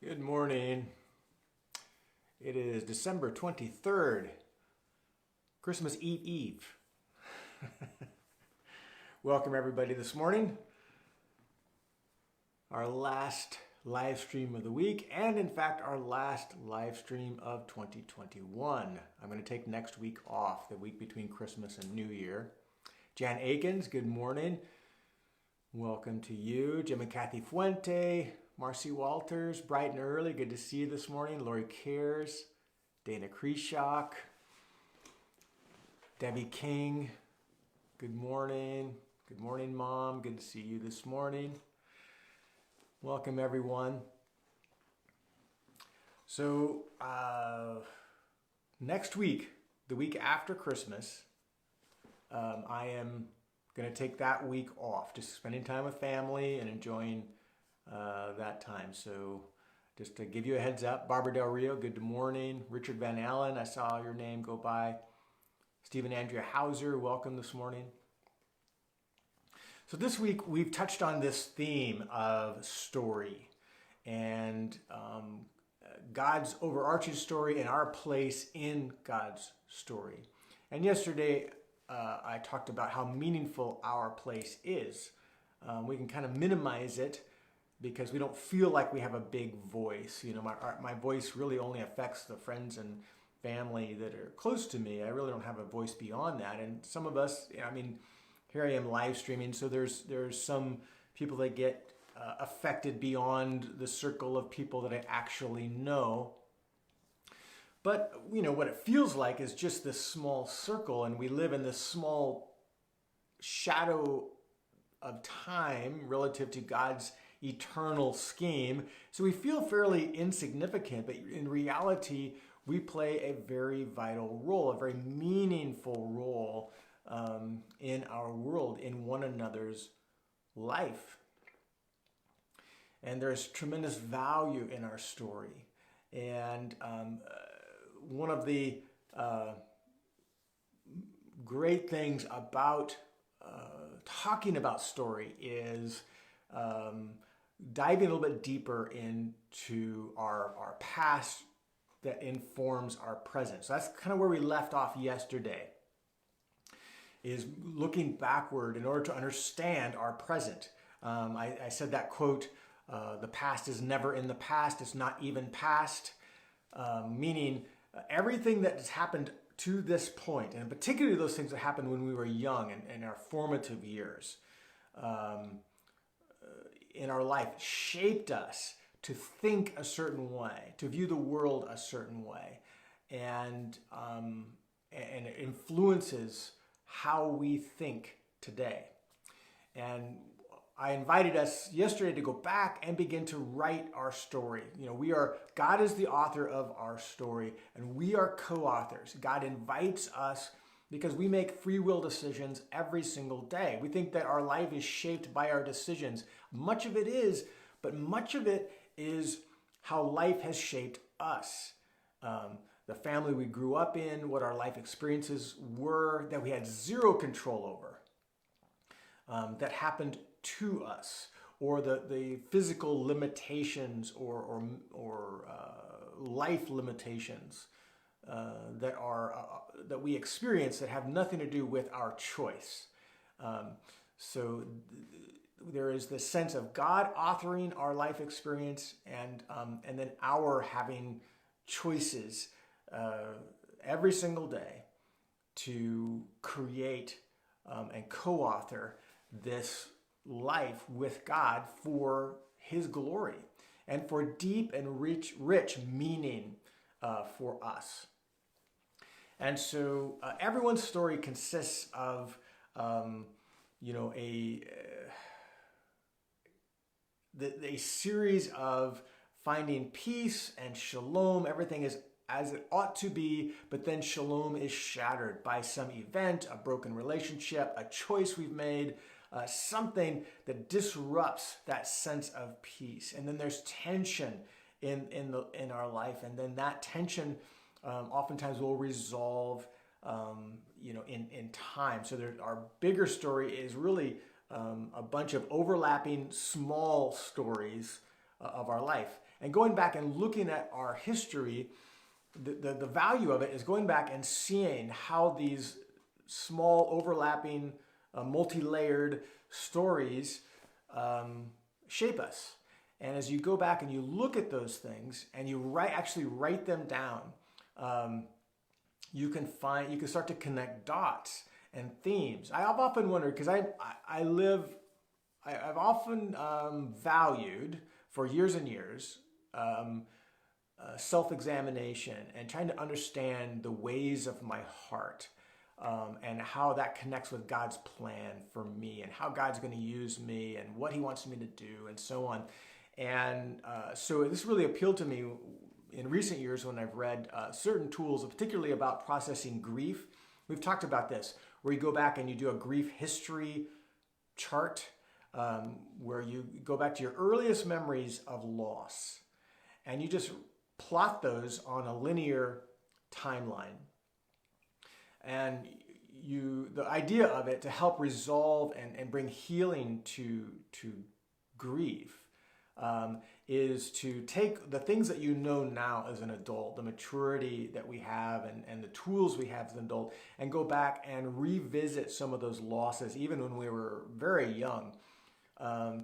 Good morning. It is December 23rd, Christmas Eve. Welcome everybody this morning. Our last live stream of the week, and in fact our last live stream of 2021. I'm going to take next week off, the week between Christmas and New Year. Jan Akins, good morning. Welcome to you. Jim and Kathy Fuente, Marcy Walters, bright and early. Good to see you this morning. Lori Cares, Dana Kreshock, Debbie King. Good morning. Good morning, Mom. Good to see you this morning. Welcome, everyone. So, next week, the week after Christmas, I am going to take that week off, just spending time with family and enjoying that time. So just to give you a heads up, Barbara Del Rio, good morning. Richard Van Allen, I saw your name go by. Stephen Andrea Hauser, welcome this morning. So this week we've touched on this theme of story and God's overarching story and our place in God's story. And yesterday I talked about how meaningful our place is. We can kind of minimize it because we don't feel like we have a big voice. You know, my voice really only affects the friends and family that are close to me. I really don't have a voice beyond that. And some of us, I mean, here I am live streaming, so there's some people that get affected beyond the circle of people that I actually know. But, you know, what it feels like is just this small circle, and we live in this small shadow of time relative to God's eternal scheme. So we feel fairly insignificant, but in reality, we play a very vital role, a very meaningful role in our world, in one another's life. And there's tremendous value in our story. And one of the great things about talking about story is diving a little bit deeper into our past that informs our present. So that's kind of where we left off yesterday, is looking backward in order to understand our present. I said that quote, the past is never in the past, it's not even past, meaning everything that has happened to this point, and particularly those things that happened when we were young and in our formative years in our life, shaped us to think a certain way, to view the world a certain way, and it influences how we think today. And I invited us yesterday to go back and begin to write our story. You know, God is the author of our story, and we are co-authors. God invites us because we make free will decisions every single day. We think that our life is shaped by our decisions. Much of it is, but much of it is how life has shaped us. The family we grew up in, what our life experiences were that we had zero control over, that happened to us, or the physical limitations or life limitations that we experience that have nothing to do with our choice. So there is this sense of God authoring our life experience, and then our having choices every single day to create and co-author this life with God for His glory and for deep and rich meaning for us. And so everyone's story consists of a series of finding peace and shalom. Everything is as it ought to be, but then shalom is shattered by some event, a broken relationship, a choice we've made, something that disrupts that sense of peace. And then there's tension in our life, and then that tension oftentimes will resolve in time. So our bigger story is really a bunch of overlapping small stories of our life. And going back and looking at our history, the value of it is going back and seeing how these small, overlapping, multi-layered stories shape us. And as you go back and you look at those things and you actually write them down, you can start to connect dots and themes. I've often wondered, because I've often valued for years and years self-examination and trying to understand the ways of my heart, and how that connects with God's plan for me and how God's going to use me and what he wants me to do and so on. And so this really appealed to me in recent years when I've read certain tools, particularly about processing grief. We've talked about this, where you go back and you do a grief history chart, where you go back to your earliest memories of loss and you just plot those on a linear timeline. And the idea of it to help resolve and bring healing to grief is to take the things that you know now as an adult, the maturity that we have and the tools we have as an adult, and go back and revisit some of those losses, even when we were very young,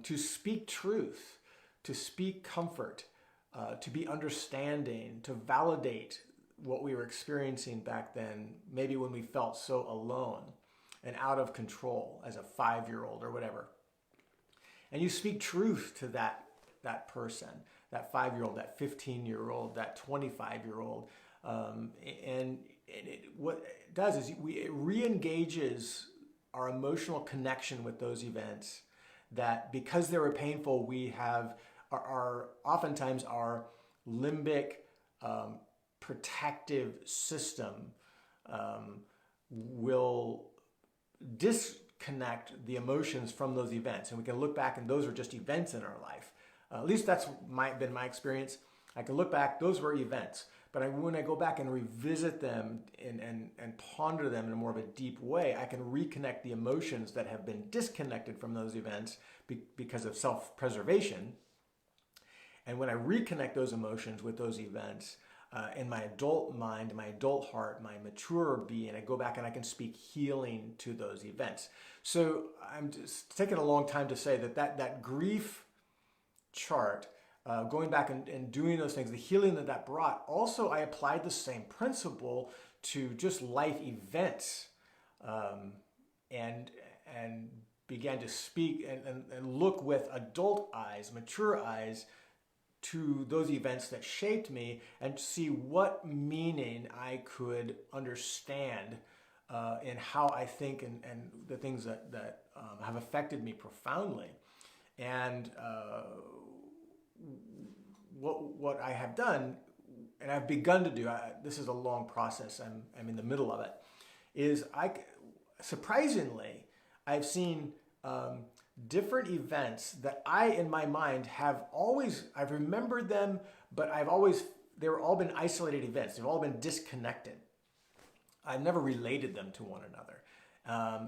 to speak truth, to speak comfort, to be understanding, to validate what we were experiencing back then, maybe when we felt so alone and out of control as a 5-year-old or whatever. And you speak truth to that person, that 5-year-old, that 15-year-old, that 25-year-old. What it does is it re-engages our emotional connection with those events that, because they were painful, we have oftentimes our limbic protective system will disconnect the emotions from those events. And we can look back and those are just events in our life. At least that's been my experience. I can look back, those were events. But when I go back and revisit them and ponder them in a more of a deep way, I can reconnect the emotions that have been disconnected from those events because of self-preservation. And when I reconnect those emotions with those events, in my adult mind, my adult heart, my mature being, I go back and I can speak healing to those events. So I'm just taking a long time to say that grief chart, going back and doing those things, the healing that brought, also I applied the same principle to just life events, and began to speak and look with adult eyes, mature eyes, to those events that shaped me and see what meaning I could understand in how I think and the things that have affected me profoundly. And what I have done, and I've begun to do, this is a long process, I'm in the middle of it, is surprisingly, I've seen different events that in my mind, I've remembered them, but they've all been isolated events. They've all been disconnected. I've never related them to one another.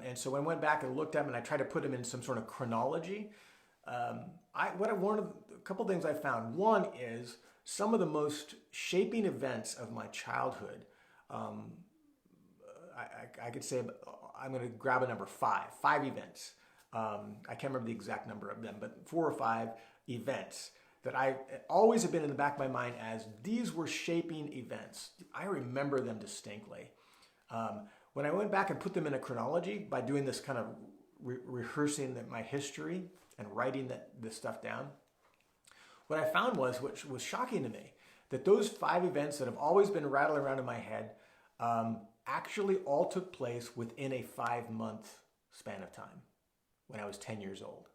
And so when I went back and looked at them and I tried to put them in some sort of chronology, a couple things I found. One is some of the most shaping events of my childhood. I could say, I'm going to grab a number 5 events. I can't remember the exact number of them, but 4 or 5 events that I always have been in the back of my mind as these were shaping events. I remember them distinctly. When I went back and put them in a chronology by doing this kind of rehearsing my history and writing this stuff down, what I found which was shocking to me, that those 5 events that have always been rattling around in my head actually all took place within a 5-month span of time. When I was 10 years old.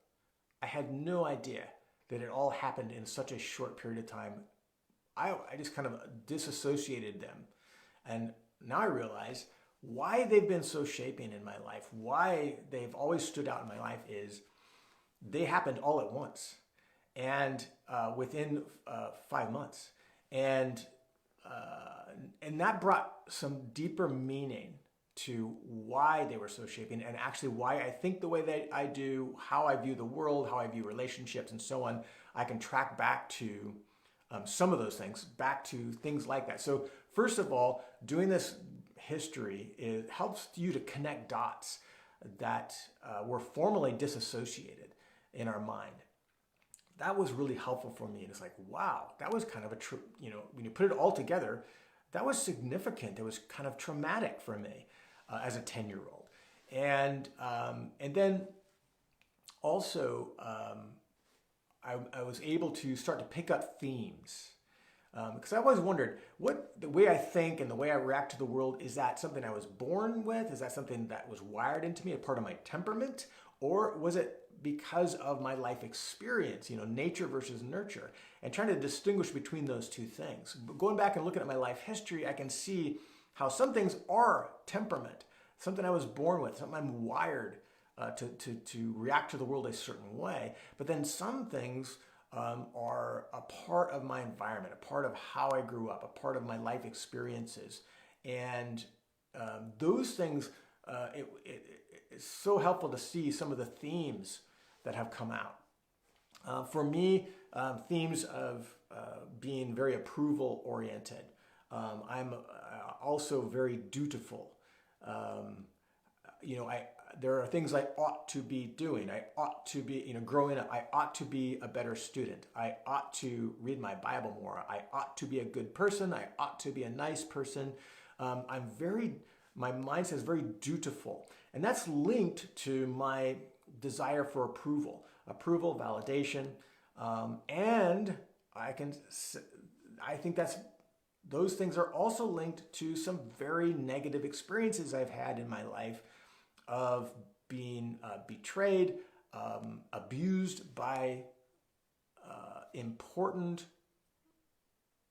I had no idea that it all happened in such a short period of time. I just kind of disassociated them. And now I realize why they've been so shaping in my life, why they've always stood out in my life, is they happened all at once and within 5 months. And that brought some deeper meaning to why they were so shaping, and actually why I think the way that I do, how I view the world, how I view relationships, and so on. I can track back to some of those things, back to things like that. So first of all, doing this history, it helps you to connect dots that were formerly disassociated in our mind. That was really helpful for me. And it's like, wow, that was kind of when you put it all together, that was significant. It was kind of traumatic for me as a 10-year-old. And then also, I was able to start to pick up themes. Because I always wondered, the way I think and the way I react to the world, is that something I was born with? Is that something that was wired into me, a part of my temperament? Or was it because of my life experience, nature versus nurture, and trying to distinguish between those two things? But going back and looking at my life history, I can see how some things are temperament, something I was born with, something I'm wired to react to the world a certain way. But then some things are a part of my environment, a part of how I grew up, a part of my life experiences. And those things, it's so helpful to see some of the themes that have come out. For me, themes of being very approval oriented. I'm also very dutiful. There are things I ought to be doing. I ought to be, growing up, I ought to be a better student. I ought to read my Bible more. I ought to be a good person. I ought to be a nice person. My mindset is very dutiful. And that's linked to my desire for approval, validation. And I think those things are also linked to some very negative experiences I've had in my life of being betrayed, abused by important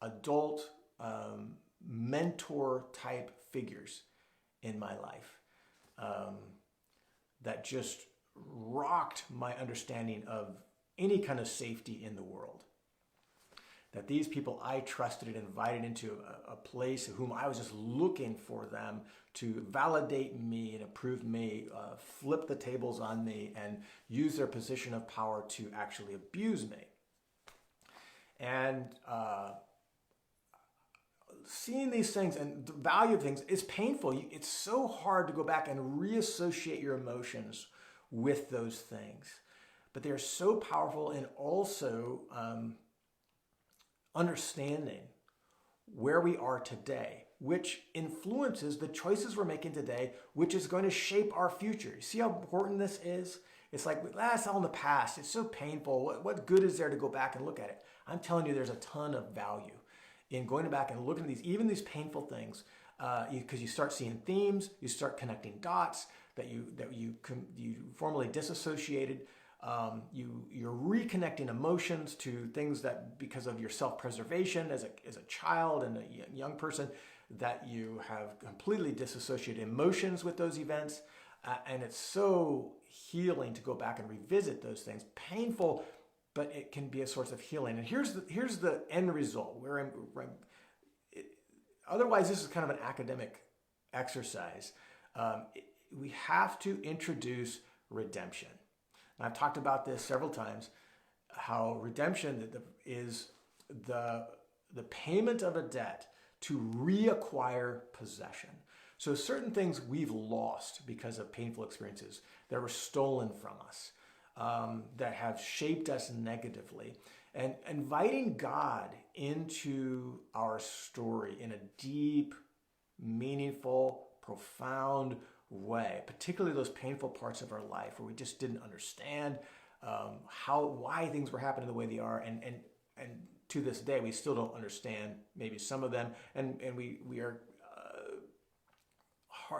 adult mentor type figures in my life that just rocked my understanding of any kind of safety in the world. That these people I trusted and invited into a place whom I was just looking for them to validate me and approve me, flip the tables on me, and use their position of power to actually abuse me. And seeing these things and the value of things is painful. It's so hard to go back and reassociate your emotions with those things. But they're so powerful in also understanding where we are today, which influences the choices we're making today, which is going to shape our future. See how important this is? It's like, that's all in the past. It's so painful. What good is there to go back and look at it? I'm telling you, there's a ton of value in going back and looking at these, even these painful things, because you start seeing themes, you start connecting dots that you formerly disassociated. You're reconnecting emotions to things that, because of your self-preservation as a child and a young person, that you have completely disassociated emotions with those events. And it's so healing to go back and revisit those things. Painful, but it can be a source of healing. And here's the end result. Otherwise, this is kind of an academic exercise. We have to introduce redemption. And I've talked about this several times, how redemption is the payment of a debt to reacquire possession. So certain things we've lost because of painful experiences that were stolen from us, that have shaped us negatively. And inviting God into our story in a deep, meaningful, profound way, particularly those painful parts of our life where we just didn't understand why things were happening the way they are, and to this day we still don't understand maybe some of them, and we are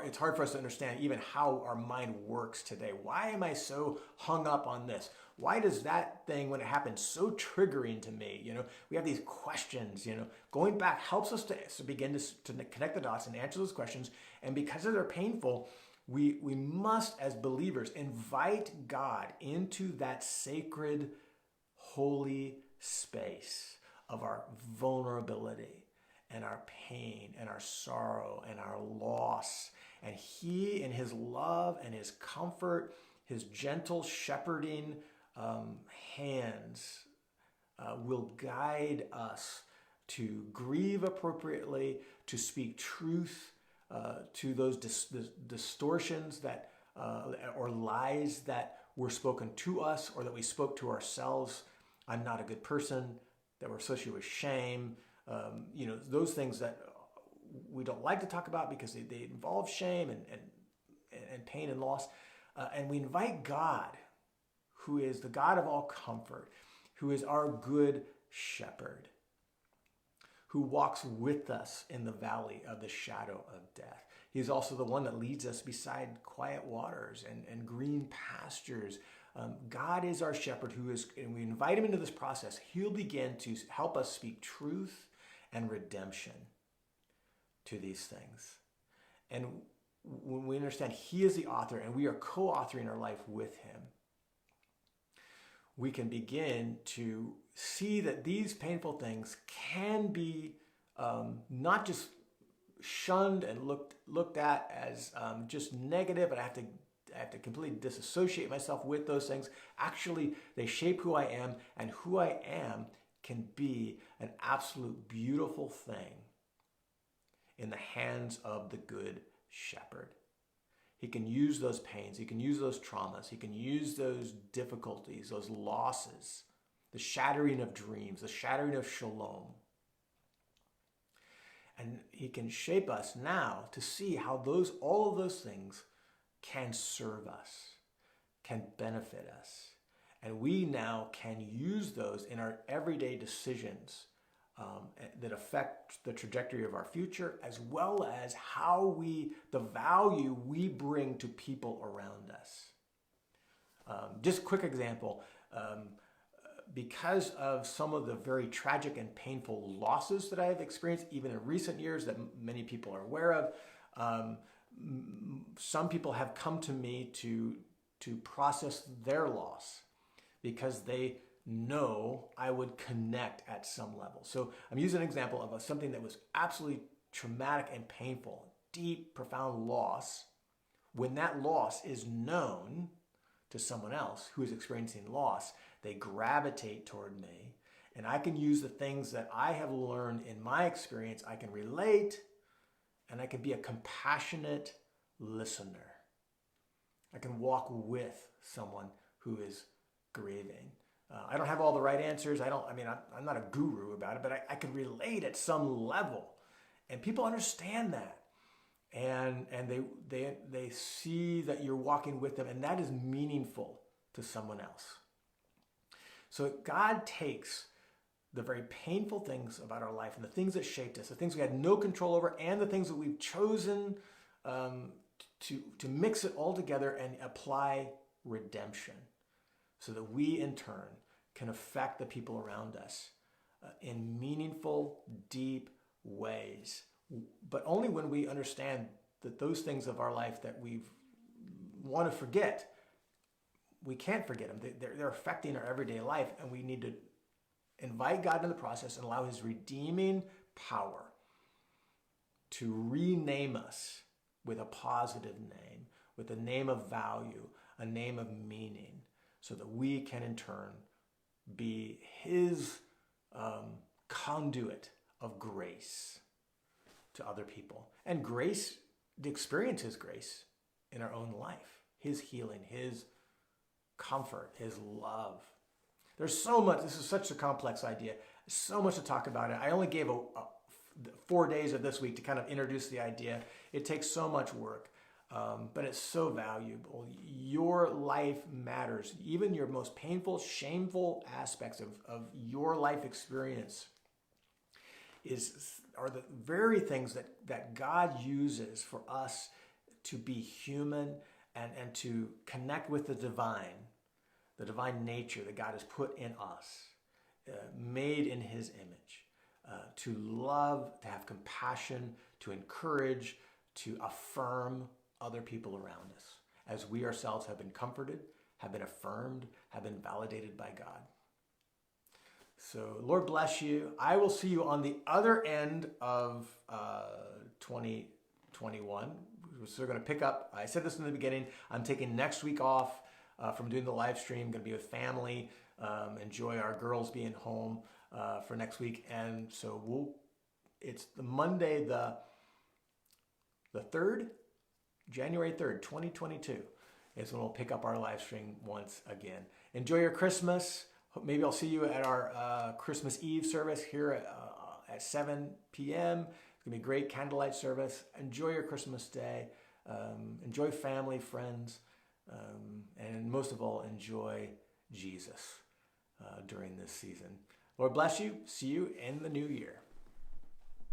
it's hard for us to understand even how our mind works today. Why am I so hung up on this? Why does that thing, when it happens, so triggering to me? We have these questions. Going back helps us to begin to connect the dots and answer those questions. And because they're painful, we must, as believers, invite God into that sacred, holy space of our vulnerability and our pain and our sorrow and our loss. And he, in his love and his comfort, his gentle shepherding hands will guide us to grieve appropriately, to speak truth to those distortions that or lies that were spoken to us or that we spoke to ourselves. I'm not a good person, that we're associated with shame. Those things that we don't like to talk about because they involve shame and pain and loss. And we invite God, who is the God of all comfort, who is our good shepherd, who walks with us in the valley of the shadow of death. He's also the one that leads us beside quiet waters and green pastures. God is our shepherd and we invite him into this process. He'll begin to help us speak truth and redemption to these things. And when we understand he is the author and we are co-authoring our life with him, we can begin to see that these painful things can be not just shunned and looked at as just negative, and I have to completely disassociate myself with those things. Actually, they shape who I am, and who I am can be an absolute beautiful thing in the hands of the good shepherd. He can use those pains, he can use those traumas, he can use those difficulties, those losses, the shattering of dreams, the shattering of shalom. And he can shape us now to see how all of those things can serve us, can benefit us. And we now can use those in our everyday decisions that affect the trajectory of our future, as well as the value we bring to people around us. Just a quick example. Because of some of the very tragic and painful losses that I have experienced, even in recent years, that many people are aware of, some people have come to me to process their loss because they know I would connect at some level. So I'm using an example of something that was absolutely traumatic and painful, deep, profound loss. When that loss is known to someone else who is experiencing loss, they gravitate toward me, and I can use the things that I have learned in my experience. I can relate, and I can be a compassionate listener. I can walk with someone who is grieving. I don't have all the right answers. I'm not a guru about it, but I can relate at some level, and people understand that, and they see that you're walking with them, and that is meaningful to someone else. So God takes the very painful things about our life and the things that shaped us, the things we had no control over, and the things that we've chosen to mix it all together and apply redemption so that we in turn can affect the people around us in meaningful, deep ways. But only when we understand that those things of our life that we want to forget, we can't forget them. They're affecting our everyday life, and we need to invite God into the process and allow his redeeming power to rename us with a positive name, with a name of value, a name of meaning, so that we can in turn be his conduit of grace to other people. And grace, to experience his grace in our own life, his healing, his comfort, his love. There's so much. This is such a complex idea. So much to talk about it. I only gave 4 days of this week to kind of introduce the idea. It takes so much work, but it's so valuable. Your life matters. Even your most painful, shameful aspects of your life experience are the very things that God uses for us to be human and to connect with the divine nature that God has put in us, made in his image, to love, to have compassion, to encourage, to affirm other people around us, as we ourselves have been comforted, have been affirmed, have been validated by God. So Lord bless you. I will see you on the other end of 2021. So we're going to pick up. I said this in the beginning. I'm taking next week off from doing the live stream. Going to be with family. Enjoy our girls being home for next week. And so it's the Monday, the 3rd, January 3rd, 2022 is when we'll pick up our live stream once again. Enjoy your Christmas. Maybe I'll see you at our Christmas Eve service here at 7 p.m. It's going to be a great candlelight service. Enjoy your Christmas day. Enjoy family, friends, and most of all, enjoy Jesus during this season. Lord bless you. See you in the new year.